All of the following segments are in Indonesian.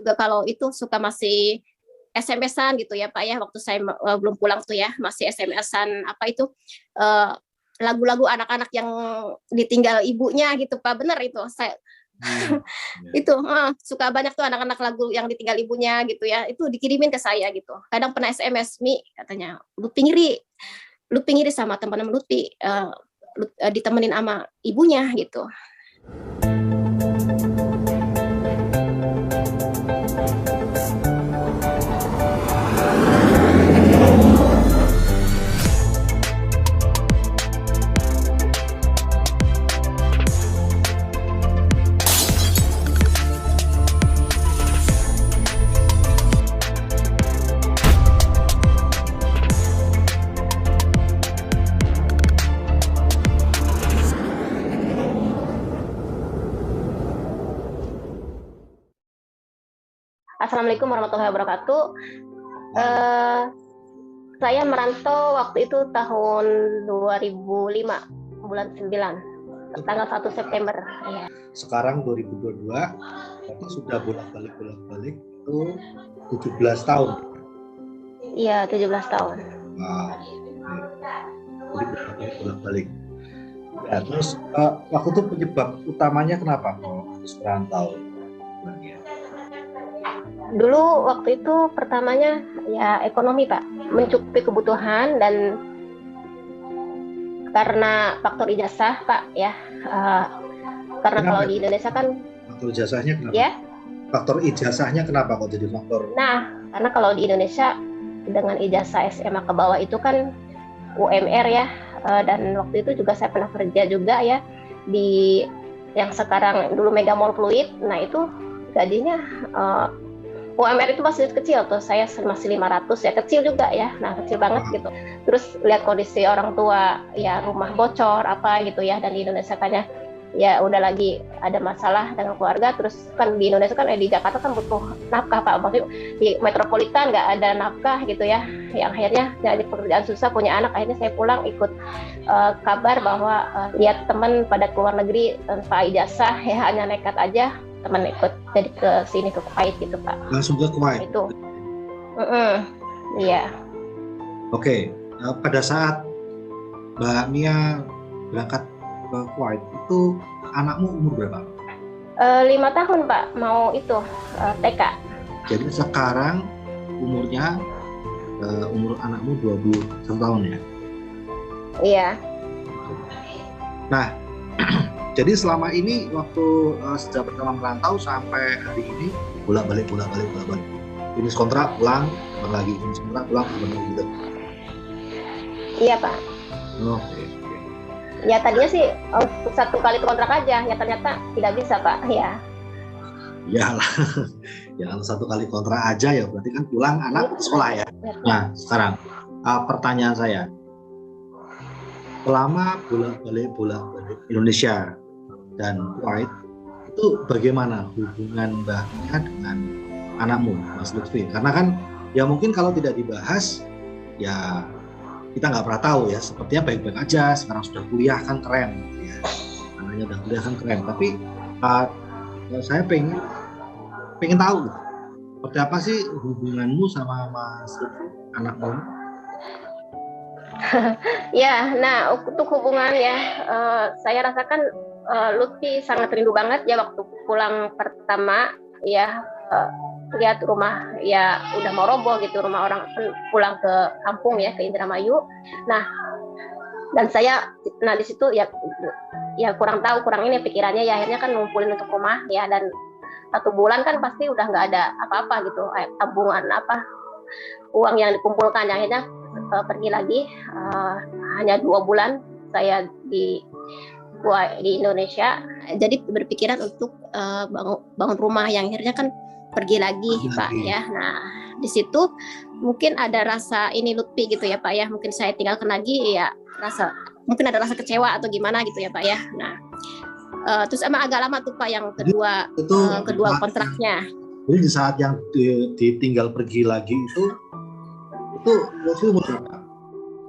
juga kalau itu suka masih SMS-an gitu ya Pak ya, waktu saya belum pulang tuh ya, masih SMS-an apa itu lagu-lagu anak-anak yang ditinggal ibunya gitu Pak, bener itu saya itu suka banyak tuh anak-anak lagu yang ditinggal ibunya gitu ya, itu dikirimin ke saya gitu. Kadang pernah SMS, Mi katanya Lutfi ngiri sama teman-teman Lutfi ditemenin sama ibunya gitu. Assalamualaikum warahmatullahi wabarakatuh. Saya merantau waktu itu tahun 2005, bulan 9, tanggal 1 September. Ya. Sekarang 2022, berarti sudah bolak-balik itu 17 tahun. Iya, 17 tahun. Wow. Jadi bolak-balik. Ya, terus waktu itu penyebab utamanya kenapa harus merantau? Dulu waktu itu pertamanya ya ekonomi Pak, mencukupi kebutuhan dan karena faktor ijazah Pak ya, karena kenapa? Kalau di Indonesia kan faktor ijazahnya kenapa? Ya? Faktor ijazahnya kenapa kok jadi faktor? Nah, karena kalau di Indonesia dengan ijazah SMA ke bawah itu kan UMR ya, dan waktu itu juga saya pernah kerja juga ya di yang sekarang dulu Mega Mall Fluid. Nah itu gajinya UMR itu masih kecil tuh, saya masih 500 ya, kecil juga ya, nah kecil banget gitu. Terus lihat kondisi orang tua ya, rumah bocor apa gitu ya, dan di Indonesia kan ya udah lagi ada masalah dengan keluarga. Terus kan di Indonesia kan di Jakarta kan butuh nafkah Pak, maksudnya di metropolitan nggak ada nafkah gitu ya, yang akhirnya jadi pekerjaan susah, punya anak. Akhirnya saya pulang ikut kabar bahwa lihat teman pada keluar negeri tanpa ijazah ya, hanya nekat aja teman ikut jadi ke sini ke Kuwait gitu Pak. Langsung ke Kuwait. Itu. Iya. Oke, pada saat Mbak Mia berangkat ke Kuwait itu anakmu umur berapa? 5 tahun Pak, mau itu TK. Jadi sekarang umurnya umur anakmu 21 tahun ya? Iya. Nah, jadi selama ini waktu sejak pertama merantau sampai hari ini bolak-balik. Finish kontrak pulang lagi, finish kontrak pulang lagi gitu. Iya Pak. Oke. Ya tadinya sih untuk 1 kali kontrak aja, ya ternyata tidak bisa Pak. Ya. Iyalah, jangan 1 kali kontrak aja ya, berarti kan pulang anak ke sekolah ya. Nah sekarang pertanyaan saya, selama bolak-balik Indonesia dan Kuwait itu bagaimana hubungan Mbak Mia dengan anakmu Mas Lutfi? Karena kan ya mungkin kalau tidak dibahas ya kita nggak pernah tahu ya, sepertinya baik-baik aja, sekarang sudah kuliah kan keren ya, anaknya udah kuliah kan keren, tapi saya pengen tahu seperti apa sih hubunganmu sama Mas Lutfi, anakmu? Ya, nah untuk hubungan ya, saya rasakan Lutfi sangat rindu banget ya waktu pulang pertama ya, lihat rumah ya udah mau roboh gitu, rumah orang pulang ke kampung ya, ke Indramayu. Nah, dan saya di situ ya kurang ini pikirannya ya, akhirnya kan ngumpulin untuk rumah ya, dan 1 bulan kan pasti udah nggak ada apa-apa gitu, tabungan uang yang dikumpulkan. Akhirnya pergi lagi, hanya 2 bulan saya di Indonesia, jadi berpikiran untuk bangun rumah, yang akhirnya kan pergi lagi Pak ya. Nah di situ mungkin ada rasa ini Lutfi gitu ya Pak ya, mungkin saya tinggalkan lagi ya, mungkin ada rasa kecewa atau gimana gitu ya Pak ya. Nah terus emang agak lama tuh Pak yang kedua kontraknya. Jadi di saat yang ditinggal pergi lagi itu Lutfi umur berapa?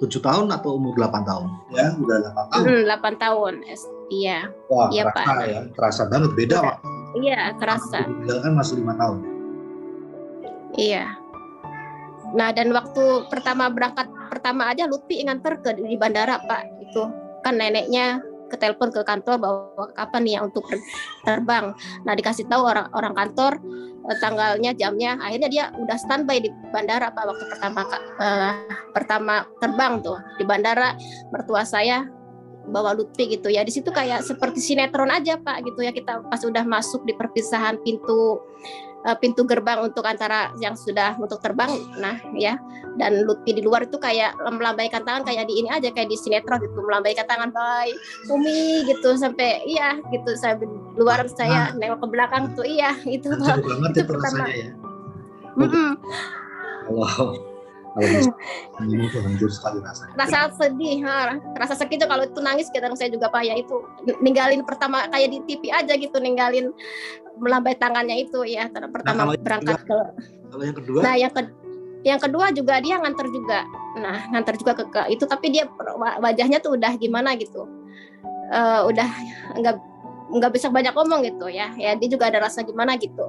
7 tahun atau umur 8 tahun? Ya, udah 8 tahun. 8 tahun, iya. Wah, iya, kerasa Pak. Ya, kerasa banget beda waktu. Iya, kerasa. Ditinggalkan masih 5 tahun. Iya. Nah, dan waktu berangkat pertama aja Lutfi nganter di bandara, Pak. Itu kan neneknya telepon ke kantor bahwa kapan nih ya untuk terbang. Nah, dikasih tahu orang kantor tanggalnya, jamnya. Akhirnya dia udah standby di bandara, Pak, waktu pertama terbang tuh di bandara. Mertua saya bawa Lutfi gitu ya. Di situ kayak seperti sinetron aja, Pak, gitu ya. Kita pas udah masuk di perpisahan pintu gerbang untuk antara yang sudah untuk terbang, nah ya, dan Lutfi di luar itu kayak melambaikan tangan kayak di ini aja, kayak di sinetron gitu, melambaikan tangan bye Umi gitu, sampai iya gitu, saya di luar saya nengok ke belakang tuh, iya itu Pak, itu pertama ya. Kalau itu hancur sekali rasanya. Rasa sedih, rasa sakit itu kalau itu nangis, kadang saya juga Pak ya, itu ninggalin pertama kayak di TV aja gitu, ninggalin melambai tangannya itu ya, pertama berangkat ke. Kalau yang kedua? Nah, yang kedua juga dia nganter juga. Nah, nganter juga ke itu, tapi dia wajahnya tuh udah gimana gitu. Udah nggak bisa banyak ngomong gitu ya. Ya dia juga ada rasa gimana gitu.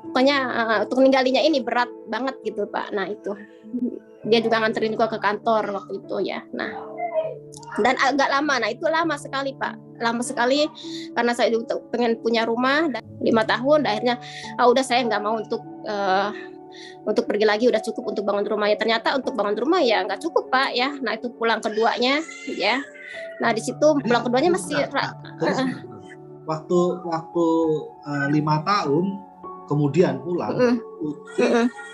Pokoknya untuk ninggalinya ini berat banget gitu, Pak. Nah, itu. Dia juga nganterin juga ke kantor waktu itu ya. Nah, dan agak lama. Nah, itu lama sekali, Pak. Lama sekali karena saya juga pengen punya rumah, 5 tahun. Akhirnya udah saya nggak mau untuk pergi lagi, udah cukup untuk bangun rumahnya. Ternyata untuk bangun rumah ya nggak cukup, Pak ya. Nah, itu pulang keduanya ya. Nah, di situ pulang keduanya masih waktu 5 tahun kemudian pulang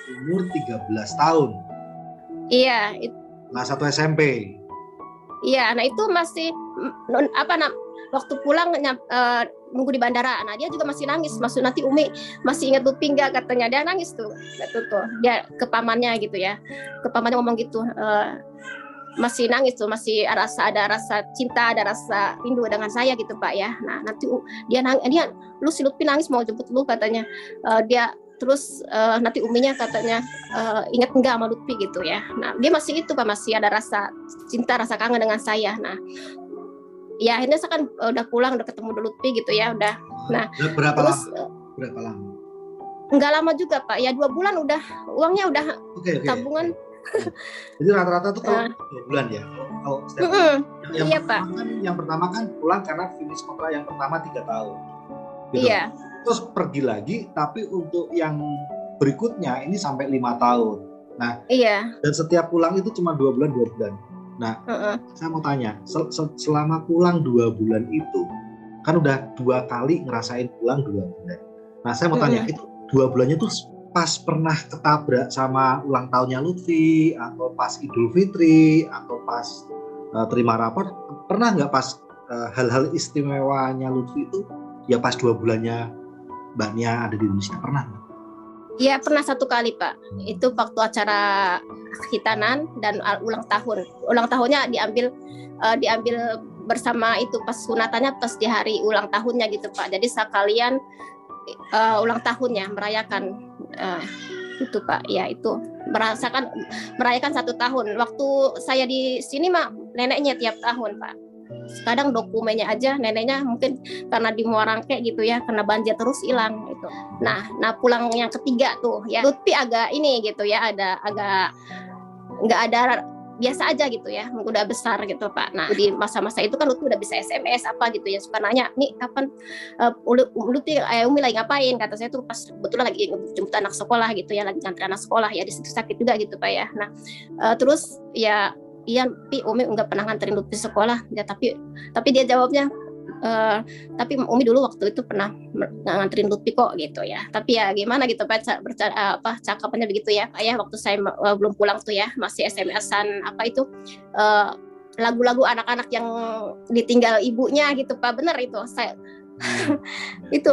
umur 13 tahun. Iya, Nah, 1 SMP. Iya, nah itu masih waktu pulang nunggu di bandara. Nah, dia juga masih nangis. Maksud nanti Umi masih ingat Lutfi nggak, katanya. Dia nangis tuh. Tuh. Dia ke pamannya gitu ya. Ke pamannya ngomong gitu. Masih nangis tuh, masih ada rasa cinta, ada rasa rindu dengan saya gitu, Pak ya. Nah, nanti dia si Lutfi nangis mau jemput lu, katanya. Dia terus nanti Uminya katanya ingat enggak sama Lutfi gitu ya. Nah, dia masih itu, Pak, masih ada rasa cinta, rasa kangen dengan saya. Nah, ya akhirnya saya kan udah pulang, udah ketemu Lutfi gitu ya, udah. Nah, berapa lama? Enggak lama juga, Pak. Ya 2 bulan udah, uangnya udah tabungan. Jadi rata-rata tuh kalau 2 bulan ya. Kalau iya, Pak. Yang pertama kan pulang karena finish kontrak yang pertama 3 tahun. Gitu. Iya. Terus pergi lagi, tapi untuk yang berikutnya ini sampai 5 tahun. Nah, iya. Dan setiap pulang itu cuma 2 bulan. Nah, saya mau tanya, selama pulang 2 bulan itu, kan udah 2 kali ngerasain pulang 2 bulan. Nah, saya mau tanya, itu 2 bulannya tuh pas pernah ketabrak sama ulang tahunnya Lutfi, atau pas Idul Fitri, atau pas terima rapor, pernah nggak pas hal-hal istimewanya Lutfi itu, ya pas 2 bulannya Mbak Nia ada di Indonesia, pernah nggak? Iya, pernah 1 kali, Pak. Itu waktu acara khitanan dan ulang tahun. Ulang tahunnya diambil bersama itu, pas sunatannya pas di hari ulang tahunnya gitu, Pak. Jadi sekalian ulang tahunnya, merayakan itu, Pak. Ya, itu merayakan 1 tahun. Waktu saya di sini mah neneknya tiap tahun, Pak. Kadang dokumennya aja neneknya mungkin karena di Muarangke gitu ya, karena banjir terus hilang gitu. Nah pulang yang ketiga tuh ya Lutfi agak ini gitu ya, agak nggak ada, biasa aja gitu ya, udah besar gitu, Pak. Nah, di masa-masa itu kan Lutfi udah bisa SMS apa gitu ya, suka nanya, nih kapan Lutfi Umi lagi ngapain, kata saya tuh pas kebetulan lagi jemput anak sekolah gitu ya, lagi nganter anak sekolah ya, di situ sakit juga gitu, Pak ya. Nah terus ya iya, Umi nggak pernah nganterin Lutfi sekolah ya, tapi dia jawabnya tapi Umi dulu waktu itu pernah nganterin Lutfi kok gitu ya. Tapi ya gimana gitu, Pak, cakapannya begitu ya, Pak ya. Waktu saya belum pulang tuh ya, masih SMS-an apa itu lagu-lagu anak-anak yang ditinggal ibunya gitu, Pak. Bener itu saya itu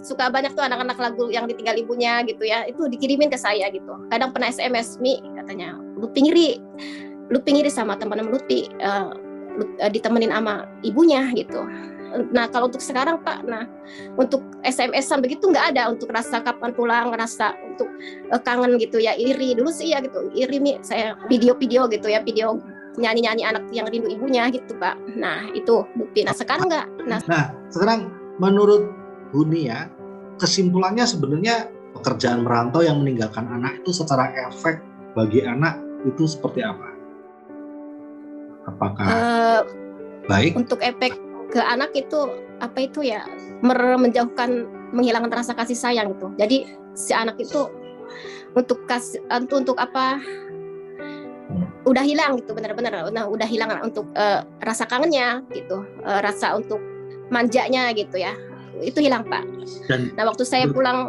suka banyak tuh anak-anak lagu yang ditinggal ibunya gitu ya, itu dikirimin ke saya gitu. Kadang pernah SMS, Mi katanya Lutfi ngiri sama teman-teman Lutfi ditemenin sama ibunya gitu. Nah kalau untuk sekarang, Pak, nah untuk SMS-an begitu nggak ada, untuk rasa kapan pulang, rasa untuk kangen gitu ya, iri dulu sih ya gitu, iri nih saya video-video gitu ya, video nyanyi-nyanyi anak yang rindu ibunya gitu, Pak. Nah itu Lutfi. Nah sekarang nggak. Nah sekarang menurut Bu Nia, kesimpulannya sebenarnya pekerjaan merantau yang meninggalkan anak itu secara efek bagi anak itu seperti apa? Apakah baik? Untuk efek ke anak itu apa itu ya, menjauhkan, menghilangkan rasa kasih sayang gitu. Jadi si anak itu untuk apa, udah hilang gitu, benar-benar udah hilang untuk rasa kangennya gitu, rasa untuk manjanya gitu ya, itu hilang Pak. Nah waktu saya pulang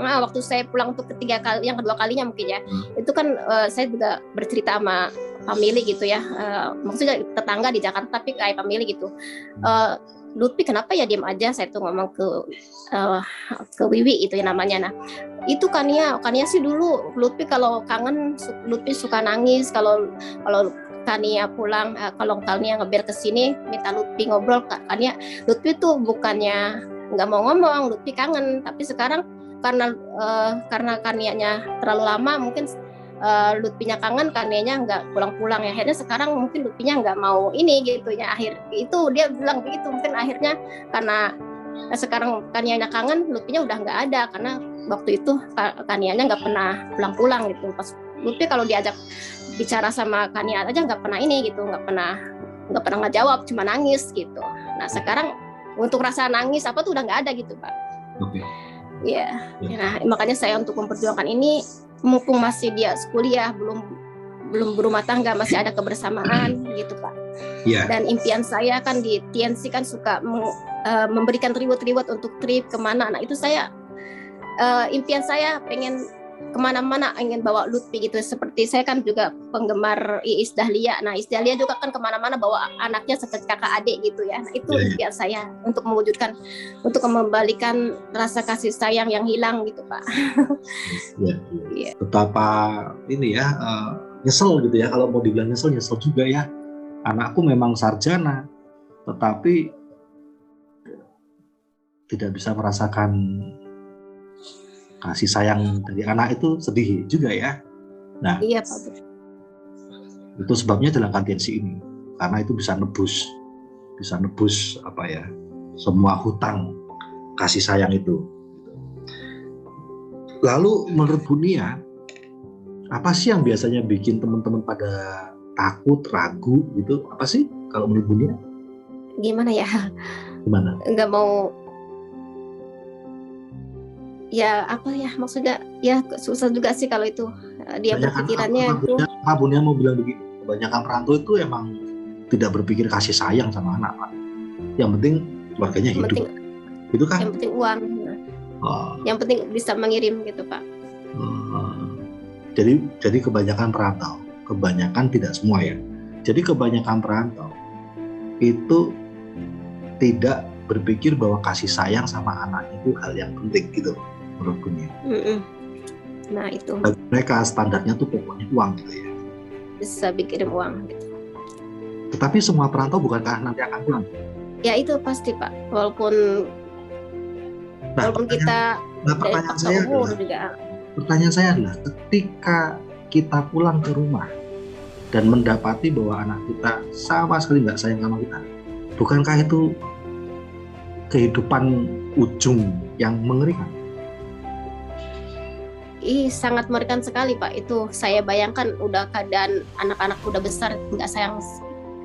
untuk yang kedua kalinya mungkin ya, itu kan saya juga bercerita sama family gitu ya, maksudnya tetangga di Jakarta tapi kayak family gitu. Lutfi kenapa ya diam aja, saya tuh ngomong ke Wiwi itu ya namanya. Nah itu Kania sih dulu Lutfi kalau kangen Lutfi suka nangis, kalau Kania pulang, kalau Kania ngeber ke sini minta Lutfi ngobrol, Kania Lutfi tuh bukannya nggak mau ngomong, Lutfi kangen, tapi sekarang karena Kanianya terlalu lama mungkin Lutfinya kangen, Kanianya nggak pulang-pulang ya, akhirnya sekarang mungkin Lutfinya nggak mau ini gitu ya, itu dia bilang begitu, mungkin akhirnya karena sekarang Kanianya kangen, Lutfinya udah nggak ada, karena waktu itu Kanianya nggak pernah pulang-pulang gitu. Pas Lutfi kalau diajak bicara sama Kania aja nggak pernah ini gitu, nggak pernah ngejawab, cuma nangis gitu. Nah sekarang untuk rasa nangis apa tuh udah nggak ada gitu Pak. Oke. Iya. Nah makanya saya untuk memperjuangkan ini, mumpung masih dia kuliah, belum berumah tangga, masih ada kebersamaan gitu Pak. Yeah. Dan impian saya kan di TNC kan suka memberikan reward untuk trip kemana. Nah itu saya impian saya pengen kemana-mana, ingin bawa Lutfi gitu. Seperti saya kan juga penggemar Iis Dahlia. Nah Iis Dahlia juga kan kemana-mana bawa anaknya seperti kakak adik gitu ya. Nah, itu impian saya untuk mewujudkan, untuk membalikan rasa kasih sayang yang hilang gitu Pak. Yeah. Betapa ini ya, nyesel gitu ya, kalau mau dibilang nyesel juga ya. Anakku memang sarjana, tetapi tidak bisa merasakan kasih sayang dari anak, itu sedih juga ya. Nah, iya Pak. Itu sebabnya jalankan TNC ini, karena itu bisa nebus apa ya, semua hutang kasih sayang itu. Lalu menurut Bu Nia, apa sih yang biasanya bikin teman-teman pada takut, ragu gitu? Apa sih kalau menurut Bu Nia? Gimana ya? Gimana? Nggak mau, ya apa ya, maksudnya ya susah juga sih kalau itu dia berpikirannya itu. Bu Nia mau bilang begini, kebanyakan perantau itu emang tidak berpikir kasih sayang sama anak Pak. Yang penting keluarganya hidup. Itu kan? Yang penting uang. Yang penting bisa mengirim gitu Pak. Jadi kebanyakan perantau, kebanyakan tidak semua ya. Jadi kebanyakan perantau itu tidak berpikir bahwa kasih sayang sama anak itu hal yang penting gitu menurut Bu Nia. Nah itu. Bagi mereka standarnya tuh pokoknya uang gitu ya. Bisa bikin uang gitu. Tetapi semua perantau bukankah nanti akan pulang? Ya itu pasti Pak. Walaupun kita pertanyaan saya adalah ketika kita pulang ke rumah dan mendapati bahwa anak kita sama sekali nggak sayang sama kita, bukankah itu kehidupan ujung yang mengerikan? Sangat mengerikan sekali Pak. Itu saya bayangkan udah keadaan anak-anak udah besar nggak sayang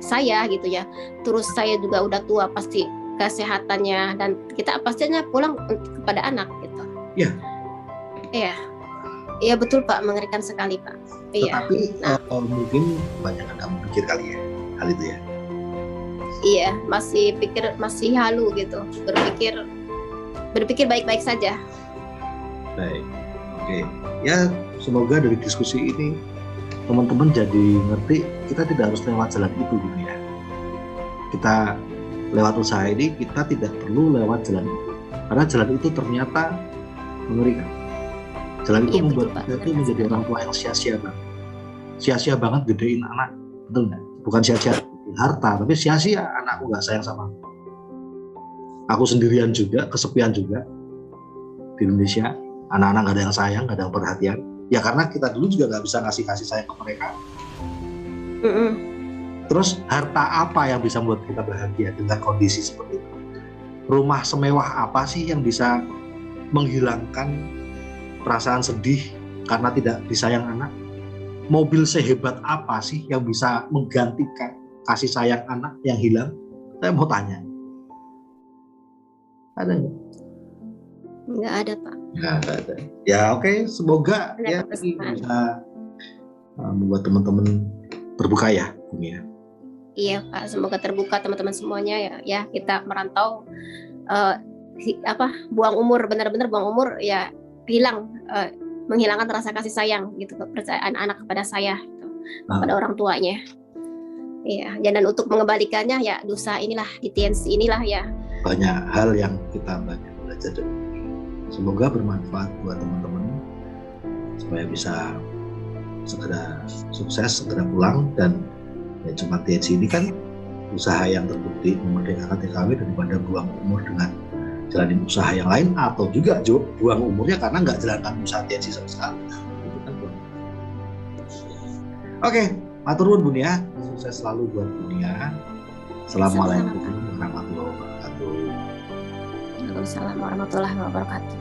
saya gitu ya. Terus saya juga udah tua, pasti kesehatannya, dan kita pastinya pulang kepada anak gitu. Iya. Iya. Iya betul Pak, mengerikan sekali Pak. Tetapi mungkin banyak yang memikir kali ya hal itu ya. Iya, masih halu gitu, berpikir baik-baik saja. Baik. Oke, ya semoga dari diskusi ini teman-teman jadi ngerti kita tidak harus lewat jalan itu gitu ya. Kita lewat usaha ini, kita tidak perlu lewat jalan itu, karena jalan itu ternyata mengerikan. Jalan itu membuat kita itu menjadi orang tua yang sia-sia banget gedein anak, betul nggak? Bukan sia-sia harta, tapi sia-sia anakku nggak sayang sama aku sendirian juga, kesepian juga di Indonesia. Anak-anak nggak ada yang sayang, nggak ada yang perhatian. Ya karena kita dulu juga nggak bisa ngasih kasih sayang ke mereka. Terus harta apa yang bisa membuat kita bahagia dengan kondisi seperti itu? Rumah semewah apa sih yang bisa menghilangkan perasaan sedih karena tidak disayang anak. Mobil sehebat apa sih yang bisa menggantikan kasih sayang anak yang hilang? Saya mau tanya. Ada nggak? Nggak ada, Pak. Nggak ada. Ya oke, semoga Ada ya pesan. bisa membuat teman-teman terbuka ya, Bung ya. Iya, Pak. Semoga terbuka teman-teman semuanya ya. Ya, kita merantau buang umur, benar-benar buang umur ya, hilang, menghilangkan rasa kasih sayang gitu, kepercayaan anak kepada saya gitu, kepada orang tuanya. Iya, dan untuk mengembalikannya ya dosa inilah, di TNC inilah ya. Banyak hal yang kita banyak belajar dari ini. Semoga bermanfaat buat teman-teman supaya bisa segera sukses, segera pulang. Dan ya Jemaat TNC ini kan usaha yang terbukti memerdekakan TKW daripada buang umur dengan jalanin usaha yang lain, atau juga buang umurnya karena nggak jalankan usaha TNC sama sekali. Itu kan buang. Oke, matur nuwun Bun ya. Sukses selalu buat dunia. Assalamualaikum warahmatullahi wabarakatuh. Waalaikumsalam warahmatullahi wabarakatuh.